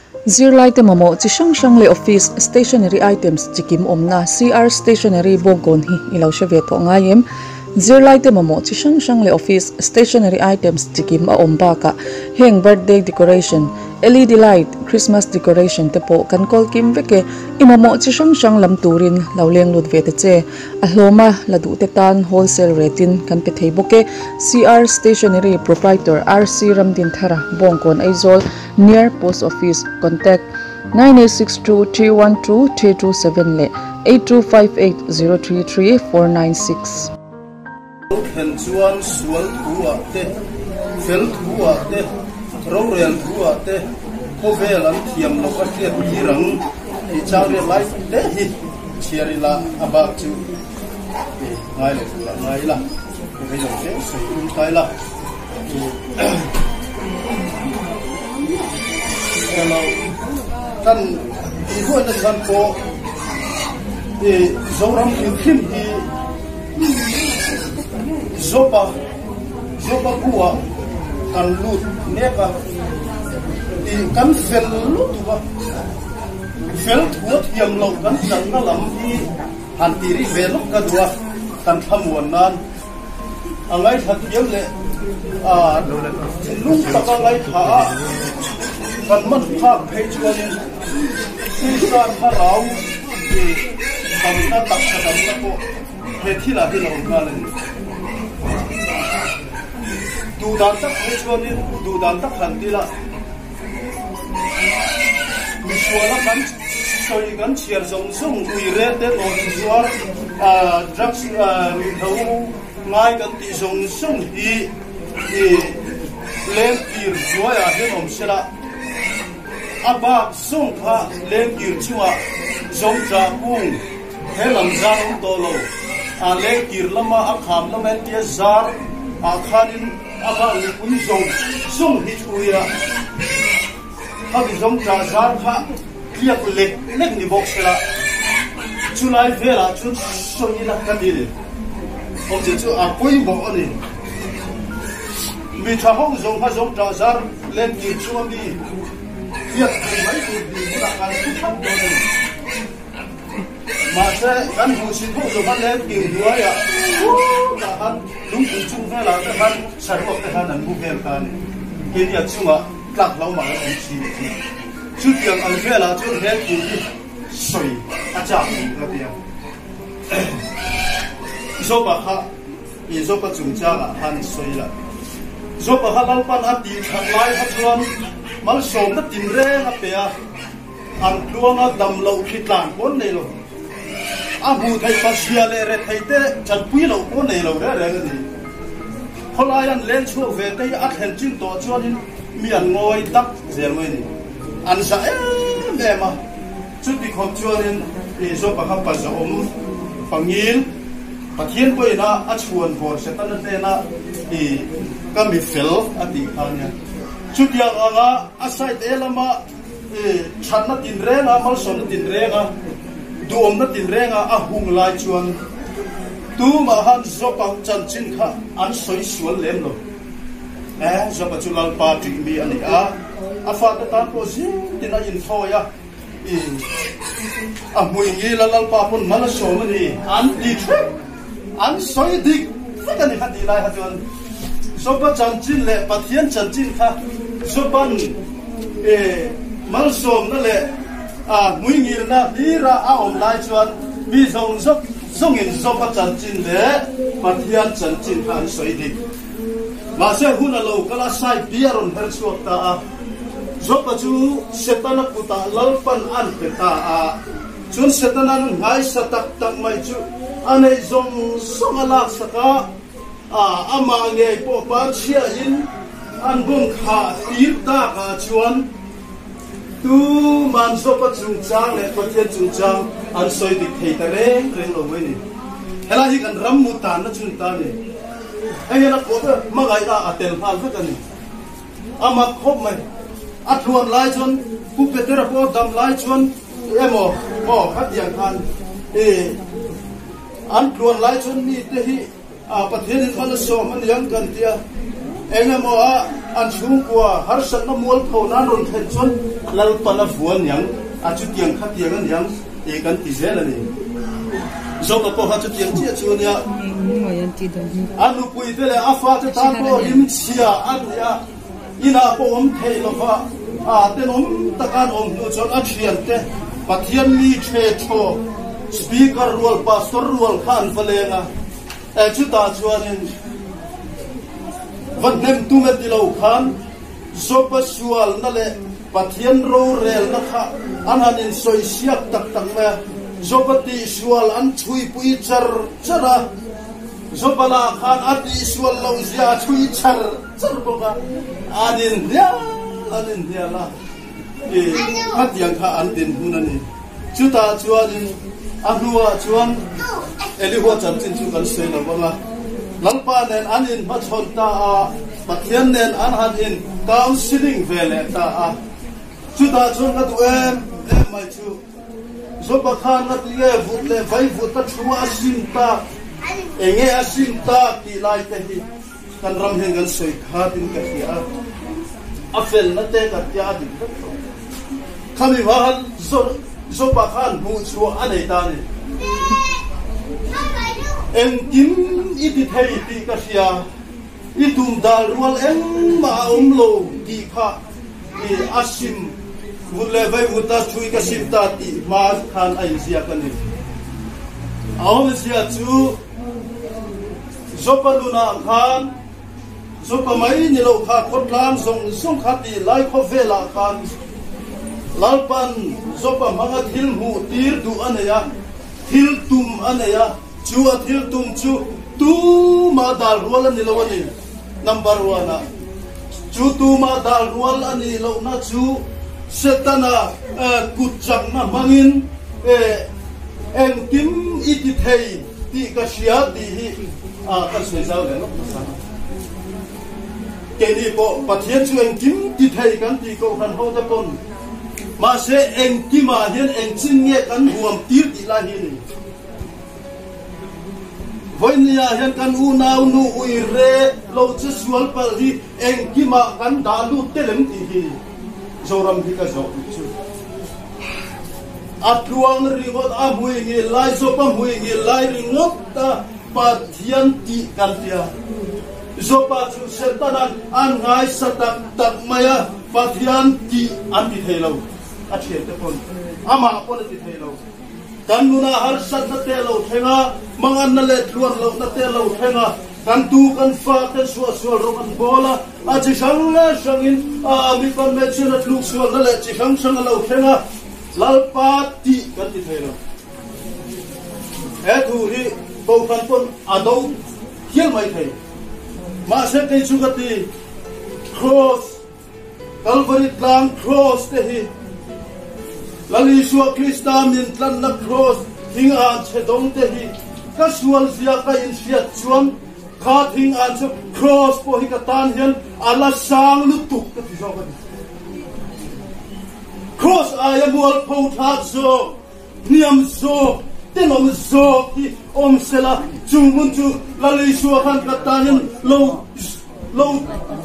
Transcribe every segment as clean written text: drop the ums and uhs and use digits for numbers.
Zirlai te mamo chi shang le office stationery items chikim omna CR stationery bongkon hi ilo sheve to ngayem Zirlai te mamo chi shang le office stationery items chikim a omba ka heng birthday decoration LED light Christmas decoration te po kan kol kim veke imamo chi shang lam turin lawleng lut ve te che a hloma ladu te tan wholesale ratein kan pe thei boke CR stationery proprietor RC Ramdin Thara bongkon aizol near post office contact 9862312327 le 8258033496 Hen chuan sual thua te fel thua te rorel thua te kovel an thiam lo ka tiat hirang I changre lai te hi chirila abak chu ngai le la ngai la ke jong se sei kai la hello kan I huan na san ko zoram khim hi Zopa kuwa kan lut neka I kan fel lut ba fel tuat yang lo kan janna lam I hantiri velok kadua kan thamuan nan angai that yem le lung takalai tha kan man pha phei chuan si san harau kan na tak kadam na ko he thila hi lo ngalan dudan tak hechuanin dudan tak handila misuala kan soi kan chiar zong song uire te non suar drugs thau ngai kan ti zong song hi len tir joya he nom sela aba song kha len tir chua zong tra kung he lam zang to lo len tir lama akham lama tia zar akhanin aba ni zong hi chuya ha bi zong tra zar kha kliak lek ni box la chulai vela chun soni la kadile om je chu a koi bo ani mi tha hong zong ha zong tra zar len ni chuam ni kliak mai tu di la kan tu thap do ni mà sẽ gắn hồ xin hỗ trợ bạn lên kiểu đuôi à là hắn đúng cũng chung hay là cái hắn sản phẩm cái hắn ăn búp bê cái cái gì chung à lạc lâu mà nó chỉ chút tiền ăn cái là chút hết kiểu gì sôi chả cái tiền số bạc ha ý số bạc chung cha là hắn sôi là số bạc ha lâu pan ăn đi thằng lái hắn luôn mal sôm nó tìm ra nó bè ăn luôn nó đầm lâu khít làng bốn này rồi abu thai pasia le re thai te chan pui lo ko nei lo re re ni kholai an len chu ve te a khen chin to chuan in mi an ngoi tak zel moi ni an sa me ma chu bi khom chuan in e zo pa kham pa zo om pangil pathian poi na a chuan vor se tan te na e ka mi fel a ti khanya chu tia nga a sai te lama e chan na tin re na mal son na tin re nga duom na tin renga a hung lai chuan tu ma han zopa chan chin kha an soi sual lem lo zopa chulal pa tri mi ani a fa ta tan ko zin tin a in thoya a mui ngi la lal pa pun mala so mani an di trip an soi dik fa ta ni kha di lai ha chuan zopa chan chin le pathian chan chin kha zopan mal som na le mui ngir na hira a om lai chuan mi zong in zop chan chin le pathian chan chin khan soi dik ma se huna lo kala sai biaron her chuak ta zop chu setana puta lalpan an peta chun setana ngai satak tak mai chu anei zong somala saka ama nge po pa chia in an bung kha tir ta ka chuan tu man sopa chung chang le pathian chung chang an soi dik thei ta reng lo mai ni hela hi kan ram mu tan na chun ta ni ai hela ko ta ma gai ta atel phal fa kan ni ama khop mai athuan lai chon pu pe tera po dam lai chon emo khat yang khan an thuan lai chon ni te hi pathian in man so man yang kan tia engemo an chung kwa har san na mol tho na ron the chon lal pana vuan yang a chu tiang kha tiang an yang e kan ti zel ani zo ka po ha chu tiang chi chu nia anu pui te le a fa te ta ko rim chia an ya ina po om thei lo fa a te nom takan om nu chon a thian te pathian mi che tho speaker role pastor role khan valenga e chu ta chuanin van nem tu me dilo khan zopa sual na le pathian ro rel na kha ananin soi siak tak tak me zopa ti sual an chui pui char chara zopa la khan ati sual lo zia chui char char boka anin dia la e khat yang kha an tin hunani chu ta chuanin ahnuwa chuan eliho chan chin chu kan sei na banga lalpa nen anin ma chon ta a pathian nen an han in counseling vele ta a chu ta chon ka tu em mai chu zo pa khan na ti ye vut le vai vut ta chua asim ta enge asim ta ti lai te hi kan ram hen gan sei kha tin ka hi a fel na te ka ya din khami wal zo pa khan bu chu anei ta ni en kim iti thei ti ka sia itum dal rual en ma lo ti kha i asim vule vai vuta chui ka sim ta ti ma khan ai sia ka ni aw sia chu zopa luna khan zopa mai ni lo kha khotlam song kha ti lai kho vela khan lalpan zopa manga thil hu tir du anaya thil tum anaya chu athil tum chu tu ma dal rual ani lo ani number 1 chu tu ma dal rual ani lo na chu setana kutchak na mangin en kim iti thei ti ka sia ti hi kan sei zau le no ke ni po pathian chu en kim ti thei kan ti ko han ho ta kon ma se en kima hian en chin nge kan huam tir ti la hi ni voinia hian kan u nau nu ui re lo chu sual pal hi en kima kan da lu telem ti hi zoram hi ka zo chu atluang ringot a hui nge lai zo pa hui nge lai ringot ta pathian ti kan tia zo pa chu setanan an ngai satak tak maya pathian ti an ti thelo a thian te pon ama pon ti thelo kan nuna har sat na te lo thenga mangan na le tluan lo na te lo thenga kan tu kan fa kan sual ro kan bola a chi sang la sangin a mi kan me chena tluk sual na le chi sang lo thenga lalpa ti kan ti thelo e thu ri bo kan pon ado hial mai thei ma se te chu ka ti cross Calvary tlang cross te hi lali suwa Krista min tlan na cross thing an che dong te hi ka sual zia ka in fiat chuan kha thing an chu cross po hi ka tan hian ala sang lu tuk ka ti zo ka cross aya mual pho tha zo niam zo tenom zo ki om sela chumun chu lali suwa khan ka tan hian lo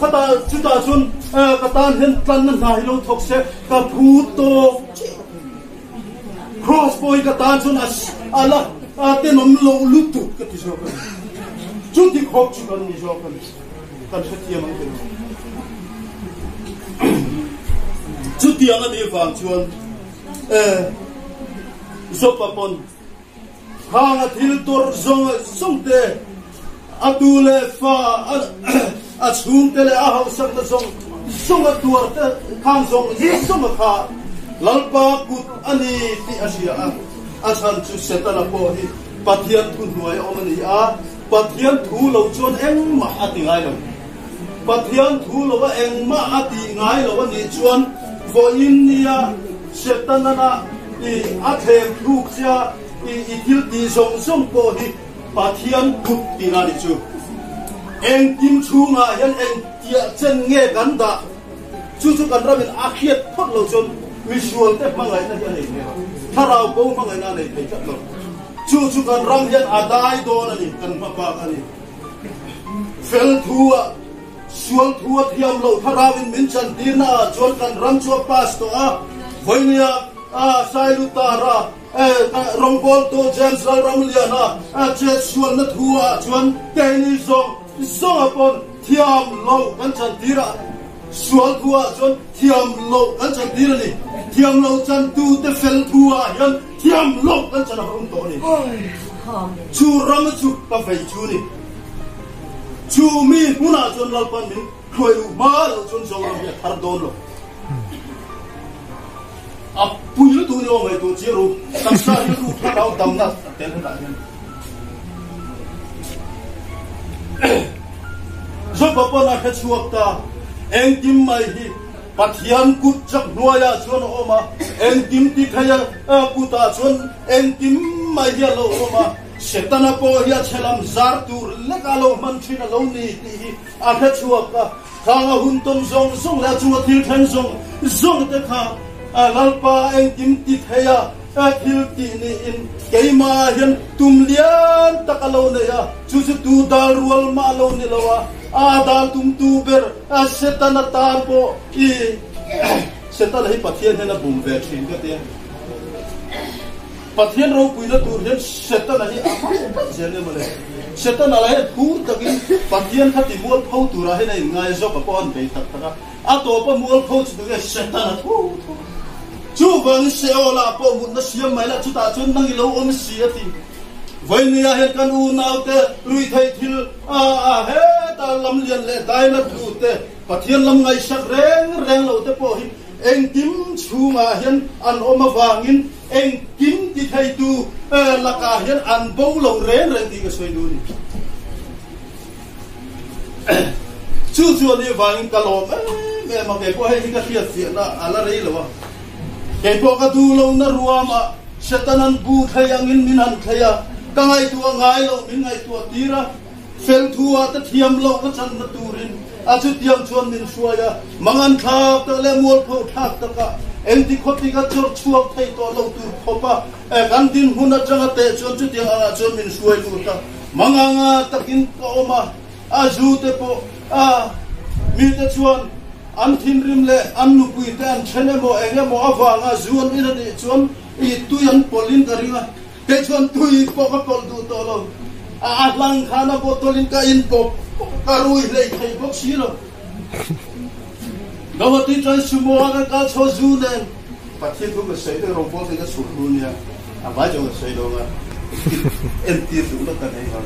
khata chuta chun ka tan hian tlan na nai lo thok se ka phu to cross boy ka tan chun ala tenom lo lutu ka ti so ka chu ti khok chu kan ni so kan thia mang te chu ti ang ani wang chuan zopa pon hanga thil tor song te atule fa a chung te le a hau sak ta song tuar te khang song kha lalpa kut ani ti asia a chan chu setana po hi pathian thu nuai omani a pathian thu lo chon eng ma ati ngai lo pathian thu lo wa eng ma ati ngai lo ni chuan vo in nia setana na i a them thu sia i til ti song po hi pathian kut ti na ni chu eng kim chunga hian eng tia chen nge kan da chu kan ramin a khiat phot lo chon visual te mangai na hian nei tharau ko mangai na nei thei chat lo chu kan ram hian adai do na ni kan pa ani fel thua sual thua thiam lo tharawin min chan tirna chon kan ram chu pas to a voinia sai lu tara rongbol to james ram liana che sual na thua chon teni zong upon thiam lo kan chan tira sual thua chon thiam lo kan chan tira ni thiam lo chan tu te fel thua yan thiam lo kan chan hom to ni chu ram chu pa vai chu ni chu mi huna chon lalpan min khoi ma lo chon so ram ya thar don lo a puilu tu ni o mai tu chiru tam sa ni tu tha dau dam na ten da ni zo papa na kha chuak ta eng kim mai hi pathian kut chak nuaya chon oma eng kim ti khaya puta chon eng kim mai hi lo oma setana po ya chelam zar tur le kalo man thina lo ni ti a kha chuak ka khanga hun tom zong la chu thil than zong te kha lalpa eng kim ti thaya thil ti ni in keima hian tum lian takalo ne ya chu tu dal rual ma lo ni lawa dal tum tu ber setana tan po I setana hi pathian hena bum ve thin ka te pathian ro puina tur hian setana hi jene male setana la he thur takin pathian khati mol phau tura he nei ngai zo pa pon be tak taka a to pa mol phau chu ke setana thu chu wang seola po mun na siam mai la chu ta chun nang lo om si ati voinia he kan u nau te lui thai thil he ta lam lian le dai na thu te pathian lam ngai sak reng lo te po hi eng kim chunga hian an oma wangin eng kim ti thai tu laka hian an bo lo reng ti ka soi du ni chu ni wangin ka lo me ma ke ko he ka fiat fiat na ala rei lo wa ke po ka du lo na ruama setanan bu thayangin minan thaya kangai tu ngai lo min ngai tu tira fel thua ta thiam lo ka chan na turin achu tiam chuan min suaya mangan thak ta le mol pho thak ta ka eng ti khoti ka chor chuak thai to lo tur khopa kan din huna changa te chon chu tiang anga chon min suai lu ta manganga takin ka oma azu te po mi te chuan an thin rim le an nu pui te an chene mo enge mo awanga zuan ina ni chuan I tuyan polin ka ringa ke chuan tui po ka pol du to lo lang khana botolin ka in po karui le thai bok si lo gawati chai sumo ka cho zu ne pathin du ka sei de ro po te ka su lu nia ba jo ka sei do nga en ti du lo ka nei ha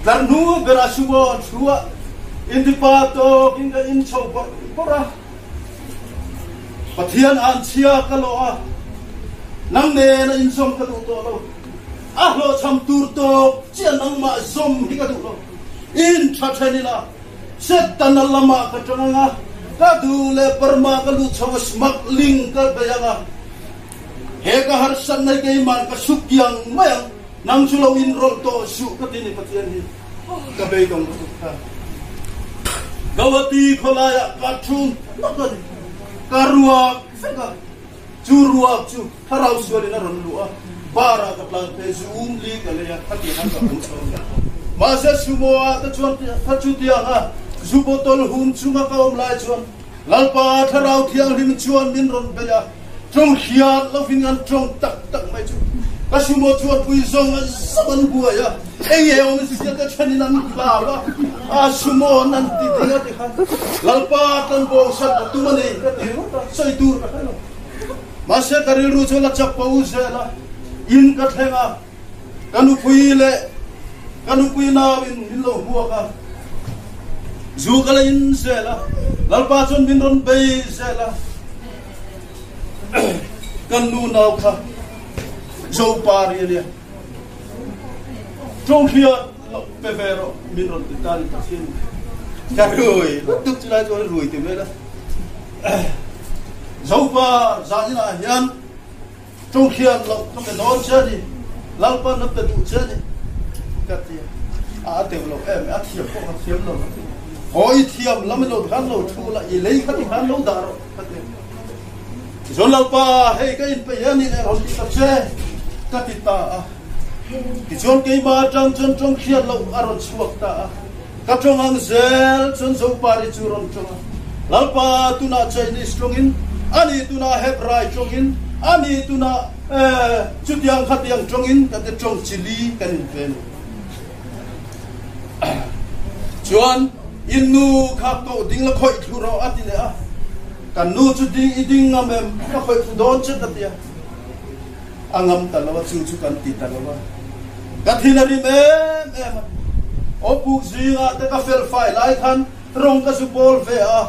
dar nu bera sumo chua in di pa to in ka in chau pora pathian an chia ka lo nang ne na in som ka du to lo lo cham tur to chian nang ma som hi ka du lo in thani la set tan lama ka tanga ka du le parma ka lu chaw smak ling ka bayanga he ka har san nei ke man ka sukyang mayang nang chulo in rol to su ka tini pathian hi ka be dong ka gawati kholaya ka thun karua ka Churua chu harau suari na ronlua bara ka plan pe zoom li ka le ya khati han ka punchon ma se sumoa ta chuan ta chu tia ha zubotol hum chunga ka om lai chuan lalpa tharau thiang rim chuan min ron be ya trong hiat lo fin an trong tak mai chu ka sumo chuan pui zong saban bua ya ei om si ta chani nan la la sumo nan ti dia ti khan lalpa tan bo sat tu mani ka ti soi tur ka no Masya kariru chola chapau sela in ka thenga kanu pui na win hilo huaka zu kala in sela lalpa chon bin ron bei sela kanu nau kha zo pari le trong khia pevero min ron titan tasin karoi tuk chila jo rui ti mela Zaupa zanya hian trong khian lo to ke non chani lalpa na pe du chani katia te lo em thiam ko thiam lo hoi thiam lam lo kan lo thula I lei khati kan lo daro katia zon lalpa hei ka in pe yani ne hol ta che katita ki zon ke ma chang chon trong khian lo aron chuak ta ka trong ang zel chon zo pari churon chong lalpa tuna Chinese chongin ani tuna Hebrai chongin ani tuna chutiang khatiang chongin ka te chong chili kan ven chuan innu khak to ding la khoi thuro atile a kan nu chu ding ngamem ka khoi don chet atia angam talawa chu kan ti talawa ka thinari me opu zinga te ka fel fai lai khan rong ka su bol ve a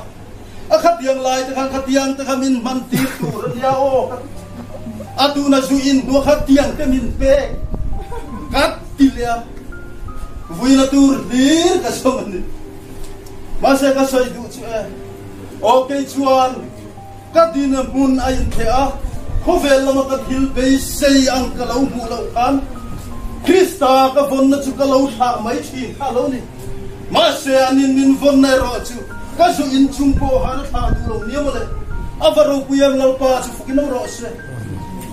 khatiang lai te khatiang te khamin man ti tur ya o aduna zu in do khatiang te min pe kat tilia vuina tur dir ka somani masa ka soi du chu okay chuan ka din mun ain the a khovel lama ka thil be sei ang ka lo mu lo kan Krista ka von na chu ka lo tha mai thi ha lo ni masa anin min von na ro chu ka su in chung po ha tha du lo ni mo le avaro puyam lal pa chu fukin ro se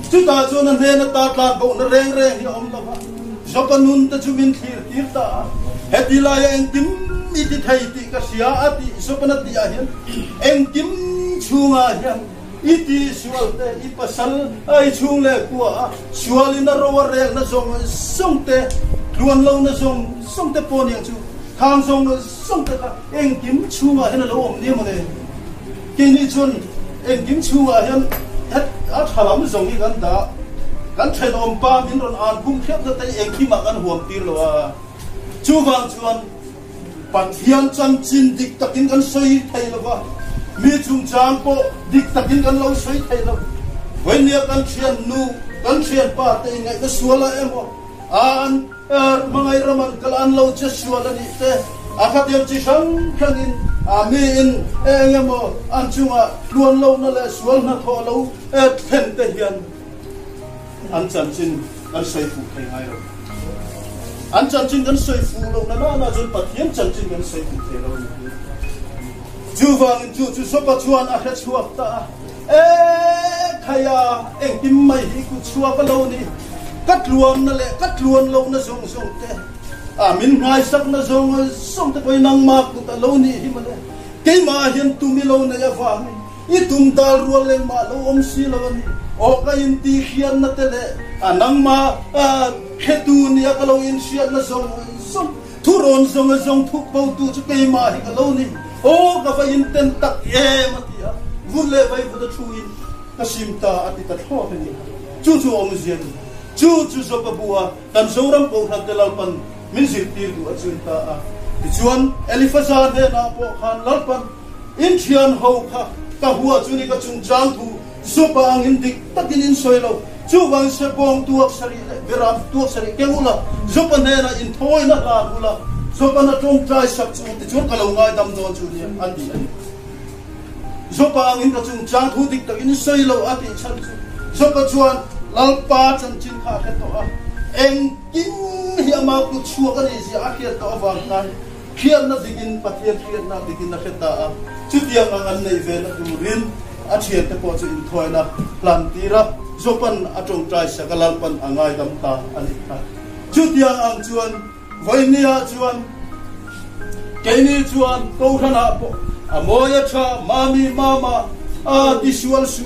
chu ta chu na ne na ta tla go na reng reng hi om ta ba Zopanun ta chumin thir ta hetila eng kim iti thai ti ka sia ati sopanati ahian eng kim chunga hian iti sualte ipasal ai chung le kwa sualina rowa rel na songte luan lo na songte poniang chu khang songte ka eng kim chunga hian lo om ni mo ne kini chun eng kim chunga hian het a thalam zong ni kan da kan thai om pa min ron an kum khep na tai eng ki ma kan huam tir lo a chu wang chuan pathian cham chin dik takin kan soi thai lo ba mi chung chang po dik takin kan lo soi thai lo when ya kan thian nu kan thian pa te ngai ka suala emo an mangai raman kalan lo che suala ni te akhat yam chi sang khangin amin engemo an chunga luan lo na le sual na tho lo then te hian an chan chin kan soi fu thai ngai ro an chan chin kan soi fu lo na jun pathian chan chin kan soi fu thai lo chu wang chu sopa chuan a khet chuak ta khaya eng tim mai hi ku chua ka lo ni kat luan lo na zong te min ngai sak na zong te koi nang mak ku ta lo ni hi male ke ma hian tu mi lo na ya wa ni i tum dal rual le ma lo om si lo ni o ka in ti khian na te le anang ma khetu ni ka lo in siat na zong thuron zong thuk pau tu chu ke ma hi ka lo ni o ka fa in ten tak ye matia vulle vai bu da thuin ka simta ati ta tho ni chu om zian chu so pa bua tan zoram ko than telal pan min zir tir du achun ta a ti chuan elifaza de na po khan lalpan in thian ho kha ka huwa chu ni ka chung chang thu so pa ang indik takin in soilo chu wang se bong tuak sari viram tuak sari kengula zo pa ne na in thoi na la hula zo pa na trong trai sak chu ti chu ka lo ngai dam don chu ni an di ani zo pa ang in ka chung chang thu dik takin in soilo ati chan chu zo pa chuan lalpa chan chin kha khet to a eng kim hi ama ku chua ka ni si a khiat to awang kan khiat na digin pathian khiat na digin na kheta a chu tiang ang an nei ve na du rin a thian te po chu in thoi na plan tira zopan atong trai sakalal pan angai dam ta ani ta chu tiang ang chuan voinia chuan keini chuan ko thana po amoya cha mami mama a tisual su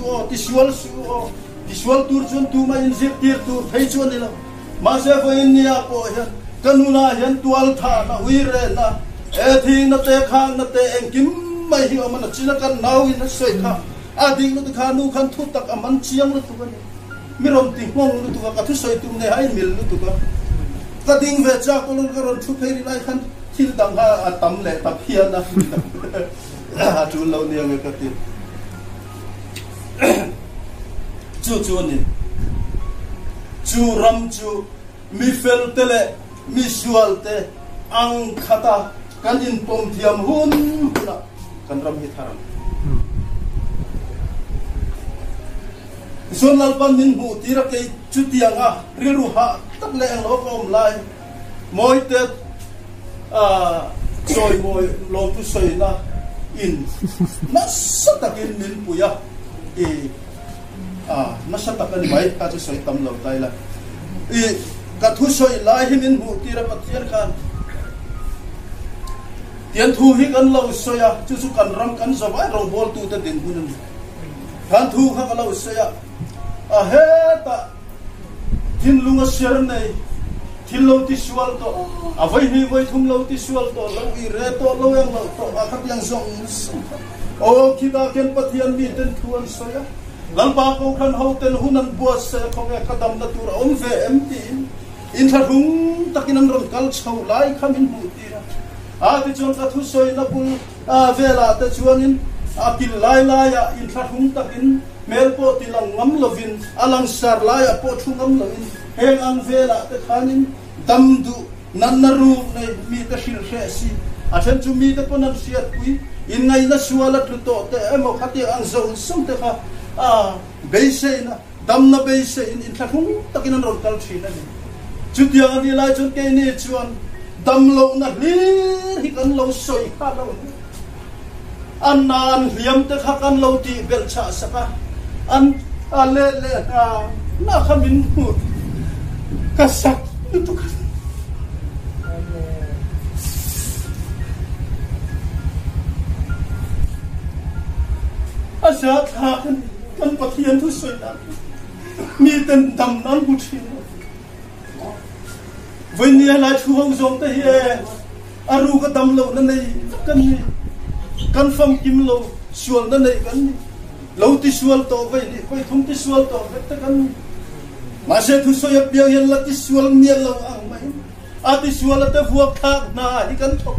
o Iswal tur chun tu ma in zip tir tur thai chuan ni lo ma se fo in nia po hian kanuna hian tual tha na uire na thing na te khang na te eng kim mai hi ma na china kan nau in soi kha ading no kha nu khan thu tak aman chiang lu tu ka mi rom ti hong lu tu ka thu soi tum ne hai mil lu tu ka ding ve cha ko lu ka ron thu phei lai khan thil dang ha atam le ta phian na ha chu lo nia nge ka ti chu ni chu ram chu mi fel tele mi sual te ang khata kan in pom thiam hun na kan ram hi tharam zonal pan min bu tira ke chu tianga riru ha tak le ang lo kom lai moi te soi moi lo tu soi na in na satakin min puya masatakan mai ka chu soi tam lo tai la ka thu soi lai himin bu tira pathian khan tiền thu hi kan lo soya chu chu kan ram kan zawai ro bol tu ta din hun kan thu kha lo soya a he ta tin lunga ser nei tin lo ti sual to a vai ni vai thum lo ti sual to lo I re to lo yang lo to a khat yang zong o kita ken pathian mi ten thuan soya lan pa ko khan ho ten hunan buat se khong e kadam na tur om ve empty in tha hung takinan ron kal chho lai khamin hu ti ra a ti chon ka thu soi na pul a vela ta chuanin a kil lai lai a in tha hung takin mel po ti lang ngam lovin alang sar lai a po thu ngam lovin heng ang vela ta khanin dam du nan na ru nei mi ta shil she si a chen chu mi ta ponan siat pui in ngai na suala tu to te emo khati ang zo sum te kha a beise na dam na beise in tha hung takinan ron kal thi na ni chutia ni lai chun ke ni chuan dam lo na hlir hi kan lo soi kha lo an nan hiam te kha kan lo ti bel cha saka an a le le na khamin hu ka sak tu ka asa tha kan pathian thu soi na mi ten dam nan hu thi với nia lại thu hong giống tới here aru cái đầm lâu này căn phong kim lâu xuân này căn lâu tí xuân to vậy đi quay thung tí xuân to vậy ta căn mà sẽ thu soi biểu hiện là tí xuân miên lâu ăn mấy tí xuân là ta vuông khác na đi căn thọ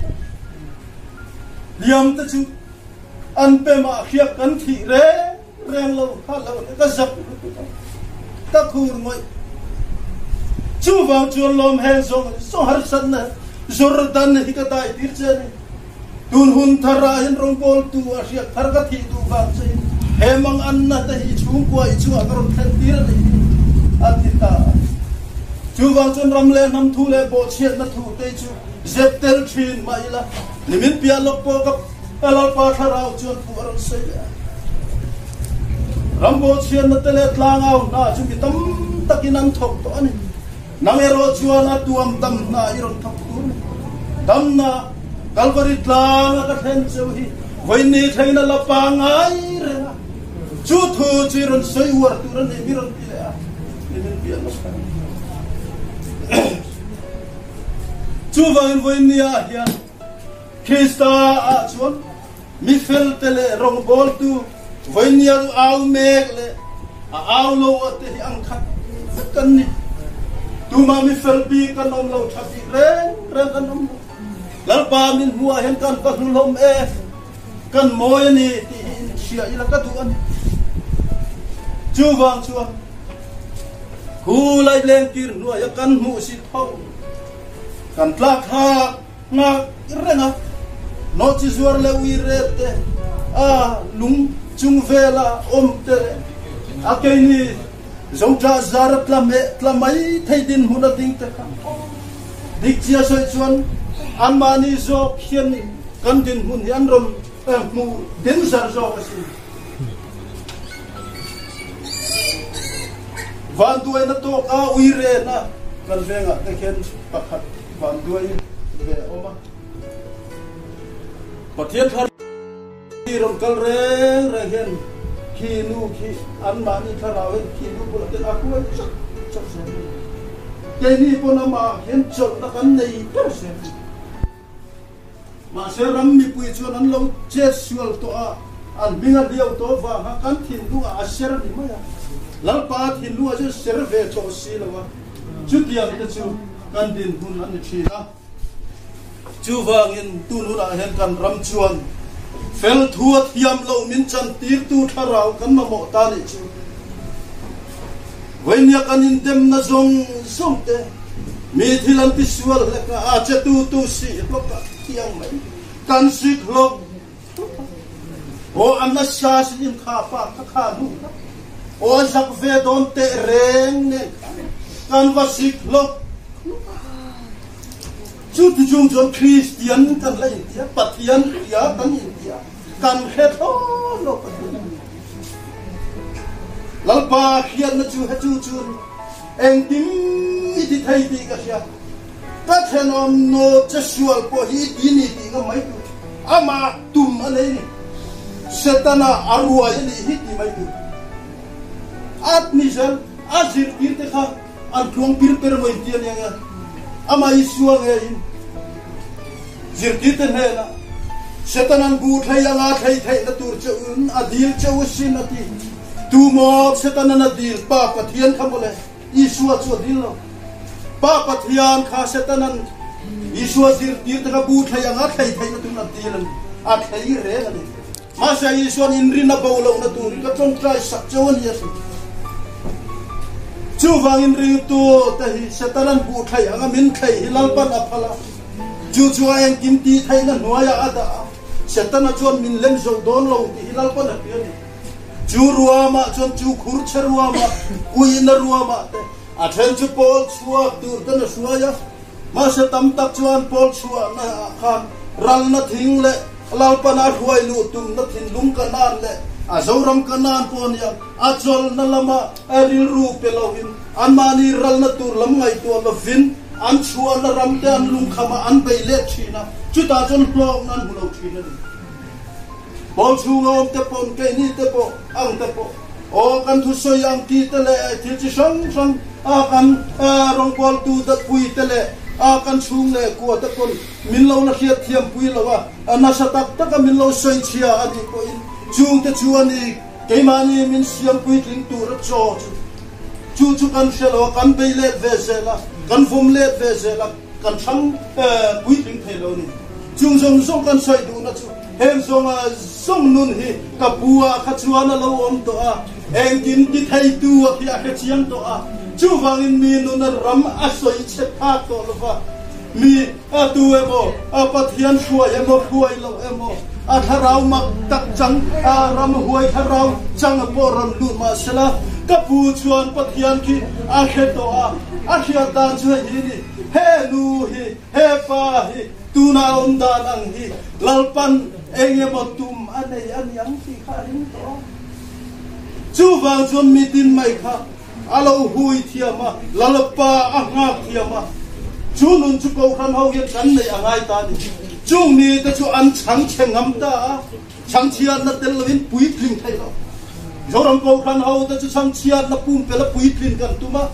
liam ta chú ăn pe mà khiết căn thị ré rèn lâu khá lâu cái giặc ta khur ngồi chú vào chuồn lom hè rồi so har san na Jordan hi ka dai tir chen tun hun thara hin rong bol tu asia thar ka thi tu ba che he mang an na ta hi chung kwa I chu agar than tir ni atita chú vào chuồn ram le nam thu le bo chiat na thu te chu zeptel thin mai la nimin pia lok po ka alal pa tharau chuan pu ron se ram bo chiat na te le tlang au na chu ki tam takin an thok to ani nang ero chuana tuam dam na iron thak tur dam na kalvari tlang ka then chehi voini thaina la pangai re chu thu chiron soi war turan e miron pile a nimin pia la chu wang voini a hian khista a chuan mi fel tele rong bol tu voini au mek le au lo te ang khat kan ni tuma mi fel bi kan om lo thapi re kan om lal pa min huwa hen kan pa lom e kan moy ni ti sia ila ka tu an chu wang chu ku lai leng kir nu ya kan mu si thau kan tlak ha na renga no chi zuar le wi re te lung chung vela om te a ke ni zong cha zarat la mai thai din huna ding ta dik chia soi chuan an mani zo khian kan din hun yan rom mu din zar zo asi van duai na to ka uire na kan venga te khen pakhat van duai ve oma pathian thar rom kal re hen khi nu khi an mani tharau khi nu bol te aku chak se ke ni pona ma hen chok na kan nei per se ma se ram mi pui chuan an lo che sual to a an minga liau to wa ha kan thin lu a ser ni ma lal pa thin lu a je ser ve to si lawa chu tiang te chu kan din hun an thi na chu wangin tu nu la hen kan ram chuan fel thuat hiam lo min chan tir tu tharau kan ma mo ta ni chu voinia kan in dem na zong zong te mi thilan ti sual le ka a che tu si lo ka tiang mai kan si lo o am na sha si in kha pa kha nu o zak ve don te reng ne kan va si lo chu tu jong jon Christian kan la India pathian ya kan India kan het lo lalpa khian na chu chu eng tim ti thai ti ka sia ta thenom no che sual po hi ti ni ti ga mai tu ama tum alei setana arua ini hiti mai tu at nizal azir kirte kha an thuang pir per moi tian yang ama isua nge zir kirte ne na setanan bu thai anga thai na tur chun adil chawsin ati tu mo setanan adil pa pathian khamole isua chu dil lo pa pathian kha setanan isua zir kirte kha bu thai anga thai na tur adil a thai re na ma sa isua inri na bawlo na tur ka chong trai sak chawan yes chu wangin ring tu tahi setanan bu thai anga min thai hilal pan aphala chu chuang kim ti thai na nuaya ada setana chuan min lem zo don lo ti hilal pan apiani chu ruama chuan chu khur charuama kuina ruama te a then chu pol chua tur tan suaya ma se tam tak chuan pol chua na khan ral na thing le lal pan a huai lu tum na thin lung kanan le a zoram kanan pon ya a chol na lama a ril ru pelovin an mani ral na tur lam ngai to lo vin an chua na ram te an lung khama an bei le china chu ta chon plong nan bu lo china ni bol chu ngom te pon ke ni te po ang te po o kan thu so yang ki te le thil chi sang sang a kan rong bol tu da pui te le a kan chung le ko te pon min lo na khiat thiam pui lo wa na sa tak tak min lo soi chia ani ko in chung te chu ani ke mani min siam pui tling tu ra cho chu kan shelo kan bei le ve zela kan vom le ve zela kan thang pui tling thelo ni chung zong kan soi du na chu hem song nun hi kapua khachuana lo om to a engin ki thai tu a khia kha chiang to a chu wangin mi nun ram a soi che pha to lo wa mi a tu emo a pathian khua emo khuai lo emo a tharau mak tak chang a ram huai tharau chang po ram lu ma sala kapu chuan pathian ki a khe to a khia dan chu hi ni he nu hi he pa hi tu na om dan ang hi lalpan enge botum anei an yang ti kharing to chu wang chon mitin mai kha alo hui thiama lalpa anga thiama chu nun chu ko khan ho ye kan nei angai ta ni chung ni ta chu an chang chengam ta chang chian na tel win pui thling thai lo zoram ko khan ho ta chu chang chian na pum pe la pui thling kan tuma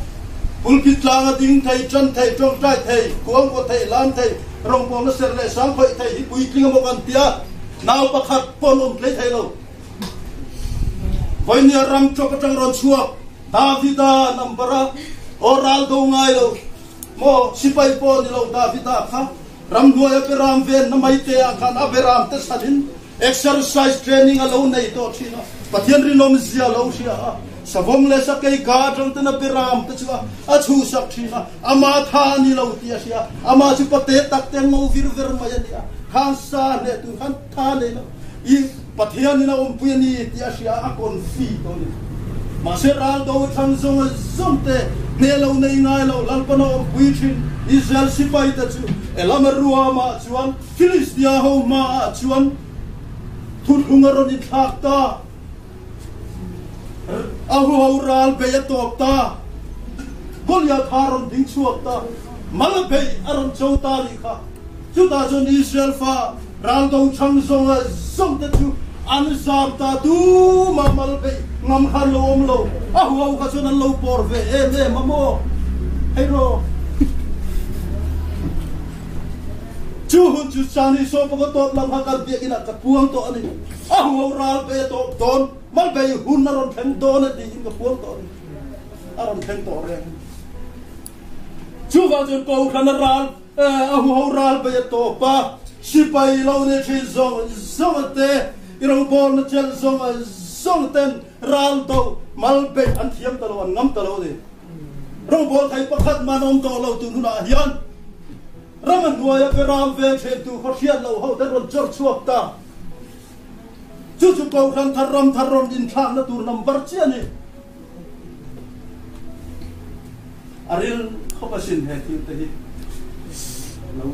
pulkit lang ding thai chan thai chong tai thai kuang ko thai lan thai rong pom na ser le sang khoi thai hi pui thling mo kan tia naw pakhat pon play thai lo voi ni ram chok tang ron chua davida nambara oral do ngai lo mo sipai pon ni lo davida kha ram duaya pe ram ven na mai te khan aberam te sadin exercise training alo nei to thina pathian rinom zia lo sia savom le sa kai ga tang te na peram te chua a chu sak thina ama tha ni lo tia sia ama chu pate tak te ngo vir ver ma ya dia khan sa ne tu khan tha le no I pathian ni na om pu ni tia sia a kon fi to ni ma se ral do thang zong te ne lo nei ngai lo lal pa no om pu thin Israel sipai ta chu elam ruwa ma chuan Philistia ho ma chuan thut hungaron in thak ta ahu ral be ya top ta golia tharon ding chuak ta malabe aron chota li kha chu ta chon Israel fa ral do chang zong ta chu an zam ta du ma malbe ngam khan lo om lo ahu kha chon an lo por ve e mamo hey ro chu hun chu chani so pa to lam ha kal biak ina ka puang to ani ahu ral be to don mal be hun na ron theng don di in ka puang to ani aron theng to re chu ga jun ko khan ral ahu ral be to pa sipai lo ne chi zong te irong bol na chel zong ten ral to mal be an thiam ta lo an ngam ta lo de rong bol thai pakhat manom to lo tu na hian raman nuaya pe ram ve che tu khoshiat lo ho der ron chor chuak ta chu ko khan tharom din thang na tur number chi ani aril khopasin he ti te hi lo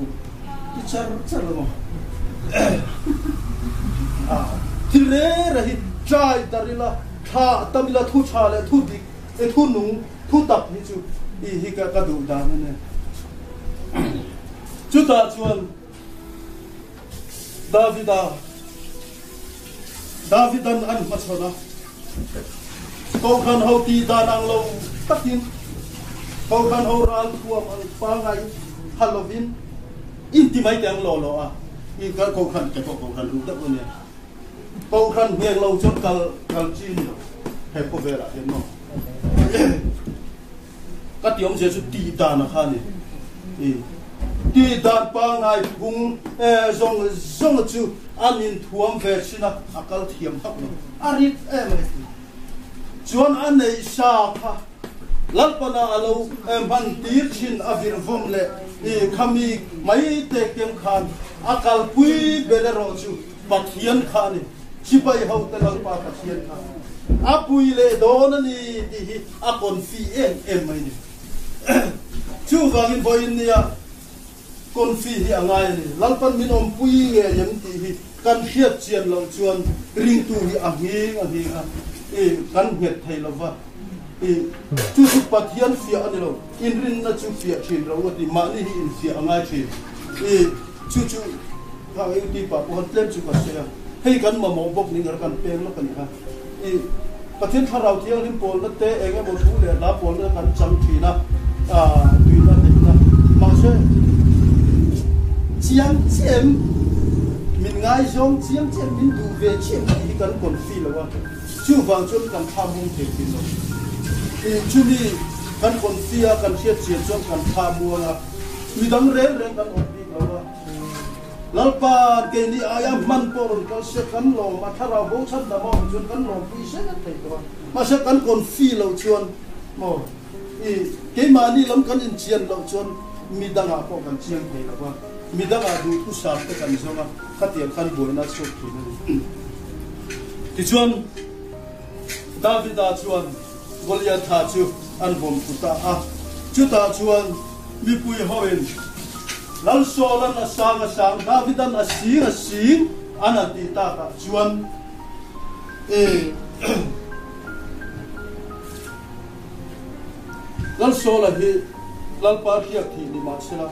ti char lo thire rahi chai darila tha tamila thu cha le thu dik e thu nu thu tap ni chu I hi ka du da ne chu ta chuan Davidan an machona ko khan ho ti dan ang lo takin ko khan ho ral thuam ang pangai Halloween intimai tang lo a I ko khan ke ko khan lu ta ne ko khan hiang lo chon kal chin he ko vera yen no ka tiom je su ti dan a khan ni ti dan pangai bung zong chu anin thuam ve china akal thiam thak no arit chuan an nei sa kha lalpana alo ban tir chin avir vom le khami mai te kem khan akal pui belero chu pathian khan chipai ho te lalpa pathian khan apui le don ni ti akon fi em mai ni chu wangin boin nia kon fi hi angai ni lalpan min om pui nge yam ti hi kan hiat chian lo chuan ring tu hi ahi kan hiat thai lova chu su pathian fia ani lo in rin na chu fia thin ro ti ma ni hi in fia angai thi chu ha ei ti pa ko tlem chu ka se hei kan ma mo bok ni ngar kan peng lo kan ha pathian tharau thiang lim pol na te enge mo thu le la pol na kan chang thi na tui na te na ma se chiang chem min ngai jong chiang chem min du ve chem hi kan kon fi lo wa chu wang chon kan tham hung the tin lo chu ni kan kon fia kan hiat chian chon kan tham mu la mi dang reng kan on pi lo wa lalpa ke ni aya man poron ka se kan lo ma thara bo chan da mo chon kan lo pi se kan thei lo ma se kan kon fi lo chon mo ke ma ni lam kan in chian lo chon mi danga ko kan chiang thei lo wa mi danga du tu sa te kan zonga khatiam kan boina chok thi ni ti chuan Davida chuan Goliath tha chu an bom puta chu ta chuan mi pui hoin lal solan a sang Davidan a sing ana ti ta ka chuan lal sola hi lal pa hiak thi ni ma sela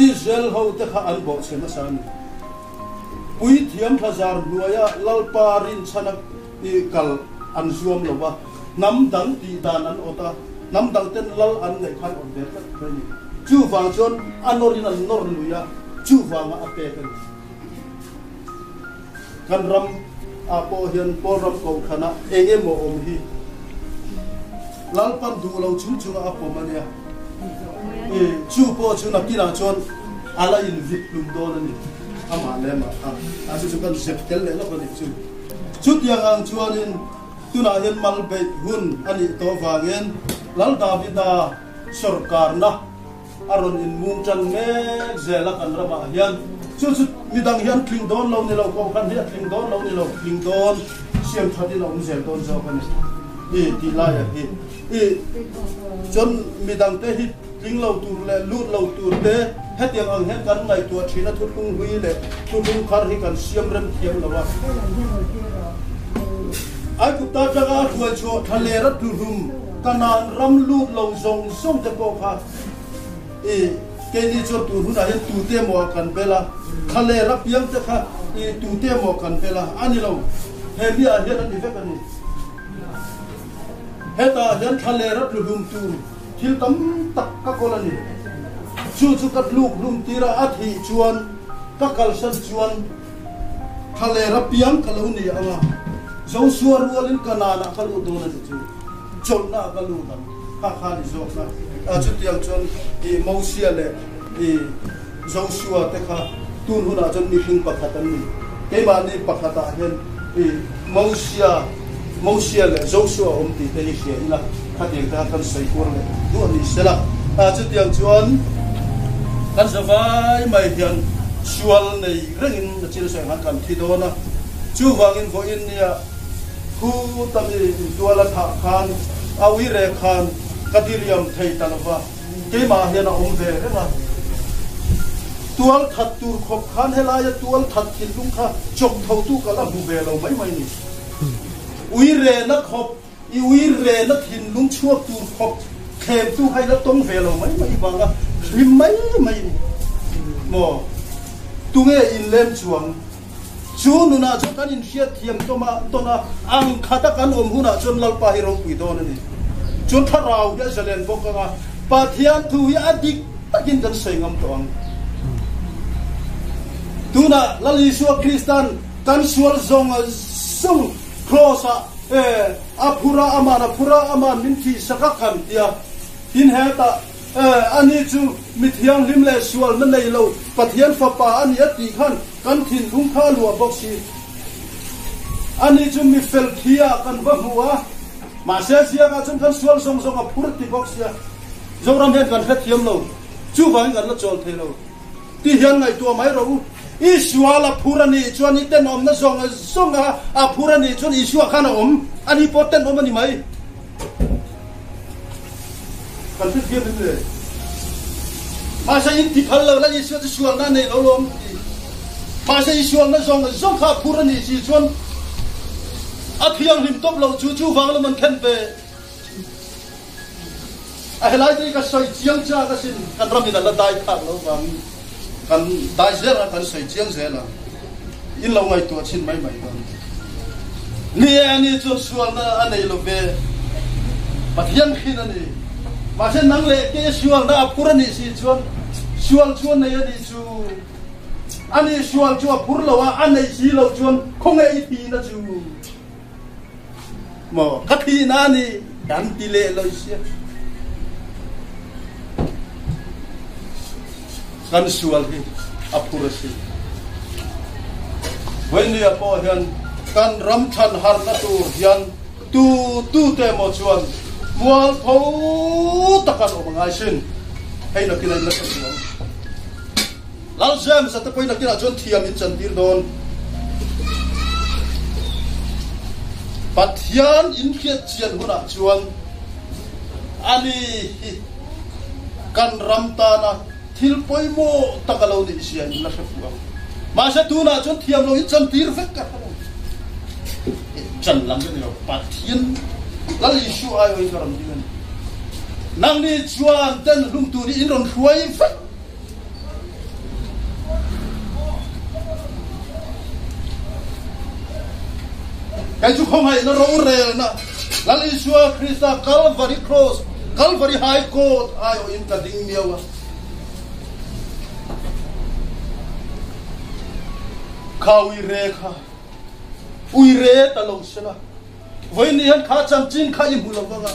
Israel ho te kha an bo chena san pui thiam thazar nuaya lal pa rin chanak ni kal an zuam lo ba nam dang ti dan an ota nam dang ten lal an nei khan on der ka ni chu wang chon anorin an nor luya chu wang a pe kan ram a po hian po ram ko khana enge mo om hi lal pan du lo chu a po mania chu po chu na kina chon ala in vip lum don ni ama le ma a chu kan sep tel le lo ko ni chu tiang ang chuan in tuna hian mal be hun ani to wangen lal Davida sarkar na aron in mung chan me zela kan rama hian chu midang hian kling don lo ni lo ko kan hian kling don lo ni lo kling don siam thati lo zel don zo kan ti la ya hi chon midang te hi kling lo tur le lut lo tur te hetiang ang hen kan ngai tua thina thu tung hui le thu tung khar hi kan siam rem thiam lo wa ai cũng ta jaga thua cho thale ra tu rum kanan ram lut lo zong song te ko kha ke ni cho tu hu na hen tu te mo kan bela thale ra piang te kha tu te mo kan bela ani lo he mi a hen ani ve kan ni heta hen thale ra tu rum tu thil tam tak ka ko la ni chu kat luk rum tira athi chuan ka kal san chuan thale ra piang ka lo ni anga zo suar walin kanana kalu dona chu chonna kalu dan kha ni zo na chu tiang chon mausia le zo suar te kha tun huna chon mi hing pakhatan ni ke ba ni pakhata hen mausia le zo suar om ti te hi ila kha tiang ta kan sai kur le du ni sela chu tiang chon kan zawai mai hian sual nei rengin chil sai han kan thi dona chu wangin vo in nia khu tami tuala tha khan awi re khan kadiriam thei talwa ke ma hian a om ve renga tual that tur khop khan helaya tual that thil lung kha chok thau tu kala bu ve lo mai ni ui re na khop ui re na thin lung chuak tur khop khem tu hai la tong ve lo mai banga rim mai mo tunge in lem chuang chu nuna chu kan in hiat thiam tona ang khata kan om huna chon lalpa hi ro pui don ani chun tharau ya zalen boka pathian thu hi adik takin kan sengam toang tuna lali suwa kristan kan sual zong sung krosa apura aman min thi saka kan tia hin heta ani chu mithiang lim le sual na nei lo pathian fa pa ani ati khan kan thin thung kha lua boxi ani chu mi fel thia kan ba huwa ma se sia ga chum kan sual song a phurti boxia zoram hen kan thiam lo chu wang kan la chol the lo ti hian ngai tua mai ro Iswala purani chuan iten om na zonga a purani chuan iswa khana om ani poten om ani mai kan fit fiam le ma sa in ti khal la iswa chuan na nei lo lom ma sa iswa na zong kha purani si chuan a thiang lim top lo chu wang lo man khen be a helai tri ka soi chiang cha ka sin kan ramin la dai thak lo wang kan dai zera kan soi chiang zela in lo ngai tu chin mai kan ni ani chu sual na anei lo ve pathian khin ani ma se nang le ke sual na purani si sual nei ani chu ani sual chu pur lo wa anei si lo chuan khong ei ti na chu mo khathi na ni dan ti le lo sia kan sual hi apurasi when ya po hian kan ram than har na tu hian tu te mo chuan mual tho takan o mangai sin hei na kilai na chuan lal jam sa te poi na kila chuan thiam in chan tir don pathian in khiat chian huna chuan ani kan ram ta na thil poi mo takalo ni sia in la safuwa ma sa tu na chon thiam lo in chan tir fek ka chan lam ni pathian lal isu ai oi karam din nang ni chuan ten lung tu ni in ron huai fek kai chu khong hai na ro re na lal isu Christa Calvary cross Calvary high court ai oi in ka ding miawa Kawi rekha uire talong sela voi ni han kha cham chin kha im hulawanga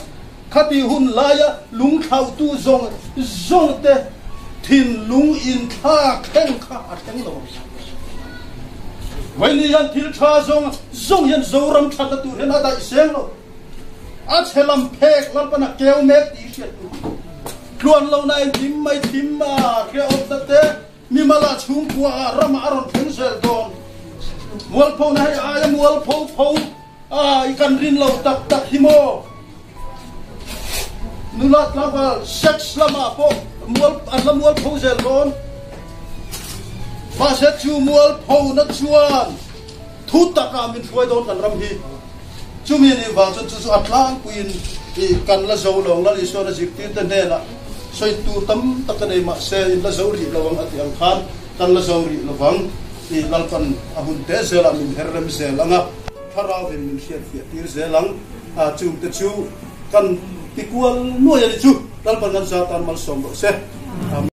khati hun laya lung khau tu zong te thin lung in kha kheng kha ateng lo voi ni han thil tha zong yan zoram thata tu hena dai seng lo a chelam phek lalpana keu mek ti hriat tu tluan lo nai thim mai thim ma kre op ta te mi mala chung kwa rama aron thung sel don mual pho na ai mual pho ai kan rin lo tak himo nulat lava sex lama po mual pho sel don ma se chu mual pho na chuan thu taka min thuai don kan ram hi chu mi ni wa chu atlang kuin kan la zo long la li so na jik tin ta ne la soi tu tam takanai ma se in la zo ri lawang ati ang khan kan la zo ri lawang i lalpan ahun te zela min herrem zelanga tharau ben min hiat tir zelang a chung te chu kan pikual no ya chu lalpan kan sa tan mal som se